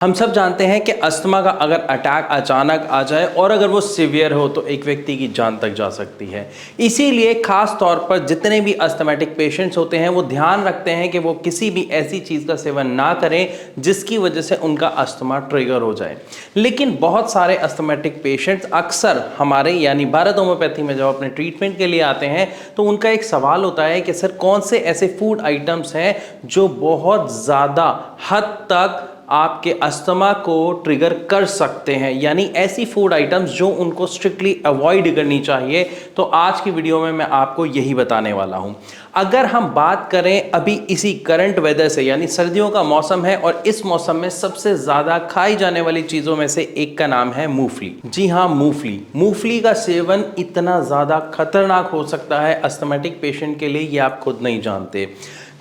हम सब जानते हैं कि अस्थमा का अगर अटैक अचानक आ जाए और अगर वो सीवियर हो तो एक व्यक्ति की जान तक जा सकती है। इसीलिए खास तौर पर जितने भी अस्थमेटिक पेशेंट्स होते हैं वो ध्यान रखते हैं कि वो किसी भी ऐसी चीज़ का सेवन ना करें जिसकी वजह से उनका अस्थमा ट्रिगर हो जाए। लेकिन बहुत सारे अस्थमेटिक पेशेंट्स अक्सर हमारे यानी भारत होम्योपैथी में जब अपने ट्रीटमेंट के लिए आते हैं तो उनका एक सवाल होता है कि सर कौन से ऐसे फूड आइटम्स हैं जो बहुत ज़्यादा हद तक आपके अस्थमा को ट्रिगर कर सकते हैं, यानी ऐसी फूड आइटम्स जो उनको स्ट्रिक्टली अवॉइड करनी चाहिए। तो आज की वीडियो में मैं आपको यही बताने वाला हूं। अगर हम बात करें अभी इसी करंट वेदर से, यानी सर्दियों का मौसम है और इस मौसम में सबसे ज्यादा खाई जाने वाली चीजों में से एक का नाम है मूंगफली। जी हाँ, मूंगफली। मूंगफली का सेवन इतना ज्यादा खतरनाक हो सकता है अस्थमेटिक पेशेंट के लिए, ये आप खुद नहीं जानते।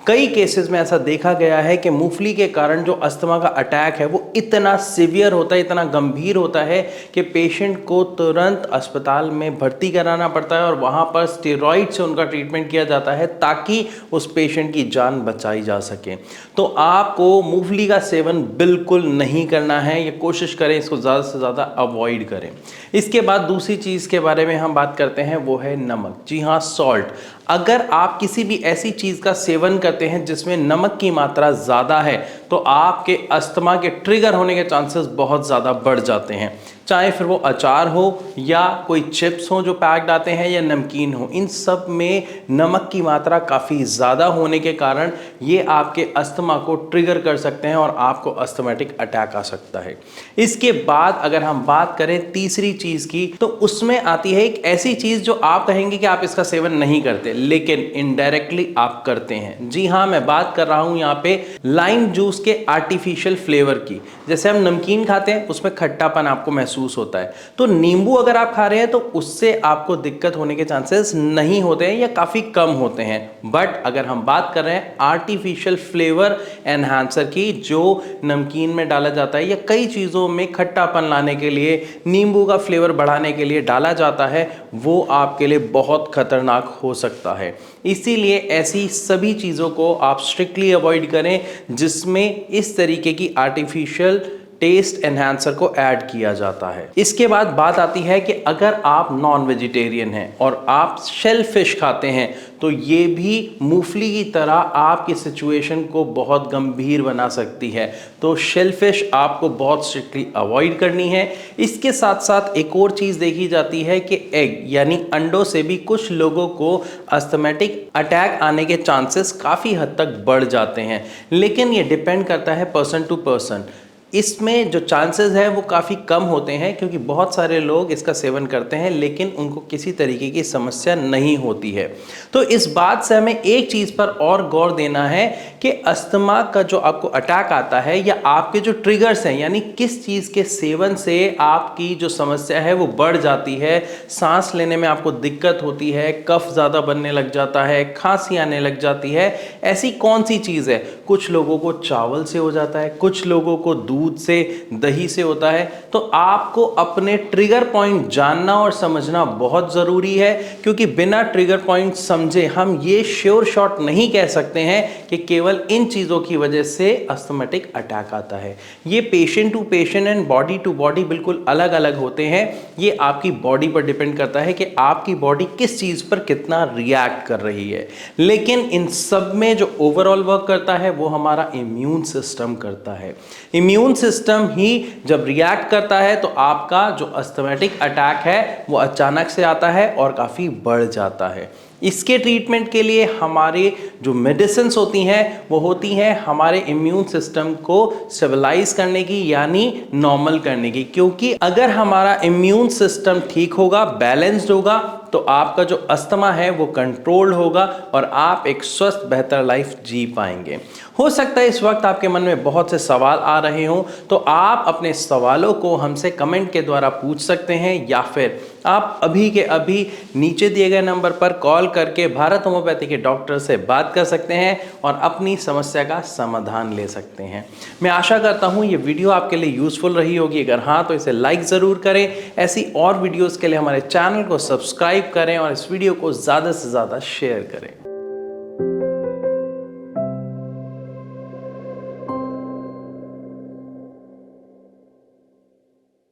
कई केसेस में ऐसा देखा गया है कि मूंगफली के कारण जो अस्थमा का अटैक है वो इतना सीवियर होता है, इतना गंभीर होता है कि पेशेंट को तुरंत अस्पताल में भर्ती कराना पड़ता है और वहाँ पर स्टेरॉइड से उनका ट्रीटमेंट किया जाता है ताकि उस पेशेंट की जान बचाई जा सके। तो आपको मूंगफली का सेवन बिल्कुल नहीं करना है, ये कोशिश करें इसको ज़्यादा से ज़्यादा अवॉइड करें। इसके बाद दूसरी चीज़ के बारे में हम बात करते हैं, वो है नमक। जी हाँ, सॉल्ट। अगर आप किसी भी ऐसी चीज़ का सेवन करते हैं जिसमें नमक की मात्रा ज़्यादा है तो आपके अस्थमा के ट्रिगर होने के चांसेस बहुत ज़्यादा बढ़ जाते हैं। चाहे फिर वो अचार हो या कोई चिप्स हो जो पैक्ड आते हैं या नमकीन हो, इन सब में नमक की मात्रा काफ़ी ज़्यादा होने के कारण ये आपके अस्थमा को ट्रिगर कर सकते हैं और आपको अस्थमेटिक अटैक आ सकता है। इसके बाद अगर हम बात करें तीसरी चीज़ की तो उसमें आती है एक ऐसी चीज़ जो आप कहेंगे कि आप इसका सेवन नहीं करते लेकिन इनडायरेक्टली आप करते हैं। जी हाँ, मैं बात कर रहा हूँ यहाँ पे लाइम जूस के आर्टिफिशियल फ्लेवर की। जैसे हम नमकीन खाते हैं उसमें खट्टापन आपको महसूस होता है, तो नींबू अगर आप खा रहे हैं तो उससे आपको दिक्कत होने के चांसेस नहीं होते हैं या काफ़ी कम होते हैं। बट अगर हम बात कर रहे हैं आर्टिफिशियल फ्लेवर एनहांसर की जो नमकीन में डाला जाता है या कई चीज़ों में खट्टापन लाने के लिए, नींबू का फ्लेवर बढ़ाने के लिए डाला जाता है, वो आपके लिए बहुत खतरनाक हो सकता है। इसीलिए ऐसी सभी चीज़ों को आप स्ट्रिक्टली अवॉइड करें जिसमें इस तरीके की आर्टिफिशियल टेस्ट एनहांसर को ऐड किया जाता है। इसके बाद बात आती है कि अगर आप नॉन वेजिटेरियन हैं और आप शेल फिश खाते हैं तो ये भी मूंगफली की तरह आपकी सिचुएशन को बहुत गंभीर बना सकती है। तो शेल फिश आपको बहुत स्ट्रिक्टली अवॉइड करनी है। इसके साथ साथ एक और चीज़ देखी जाती है कि एग यानी अंडों से भी कुछ लोगों को अस्थमेटिक अटैक आने के चांसेस काफ़ी हद तक बढ़ जाते हैं, लेकिन ये डिपेंड करता है पर्सन टू पर्सन। इसमें जो चांसेस है वो काफ़ी कम होते हैं क्योंकि बहुत सारे लोग इसका सेवन करते हैं लेकिन उनको किसी तरीके की समस्या नहीं होती है। तो इस बात से हमें एक चीज़ पर और गौर देना है कि अस्थमा का जो आपको अटैक आता है या आपके जो ट्रिगर्स हैं, यानी किस चीज़ के सेवन से आपकी जो समस्या है वो बढ़ जाती है, सांस लेने में आपको दिक्कत होती है, कफ ज़्यादा बनने लग जाता है, खांसी आने लग जाती है, ऐसी कौन सी चीज़ है। कुछ लोगों को चावल से हो जाता है, कुछ लोगों को दूध से, दही से होता है। तो आपको अपने ट्रिगर पॉइंट जानना और समझना बहुत ज़रूरी है क्योंकि बिना ट्रिगर पॉइंट समझे हम ये श्योर शॉट नहीं कह सकते हैं कि केवल इन चीज़ों की वजह से अस्थमेटिक अटैक आता है। ये patient to patient and body to body बिल्कुल अलग अलग होते हैं। ये आपकी बॉडी पर डिपेंड करता है कि आपकी बॉडी किस चीज़ पर कितना रिएक्ट कर रही है। लेकिन इन सब में जो ओवरऑल वर्क करता है वो हमारा इम्यून सिस्टम करता है। इम्यून सिस्टम ही जब रिएक्ट करता है तो आपका जो अस्थमेटिक अटैक है वो अचानक से आता है और काफ़ी बढ़ जाता है। इसके ट्रीटमेंट के लिए हमारे जो मेडिसिन्स होती हैं वो होती हैं हमारे इम्यून सिस्टम को स्टेबलाइज करने की, यानी नॉर्मल करने की। क्योंकि अगर हमारा इम्यून सिस्टम ठीक होगा, बैलेंस्ड होगा, तो आपका जो अस्थमा है वो कंट्रोल्ड होगा और आप एक स्वस्थ बेहतर लाइफ जी पाएंगे। हो सकता है इस वक्त आपके मन में बहुत से सवाल आ रहे हों, तो आप अपने सवालों को हमसे कमेंट के द्वारा पूछ सकते हैं या फिर आप अभी के अभी नीचे दिए गए नंबर पर कॉल करके भारत होम्योपैथी के डॉक्टर से बात कर सकते हैं और अपनी समस्या का समाधान ले सकते हैं। मैं आशा करता हूँ ये वीडियो आपके लिए यूजफुल रही होगी। अगर हाँ तो इसे लाइक ज़रूर करें। ऐसी और वीडियोज़ के लिए हमारे चैनल को सब्सक्राइब करें और इस वीडियो को ज़्यादा से ज़्यादा शेयर करें।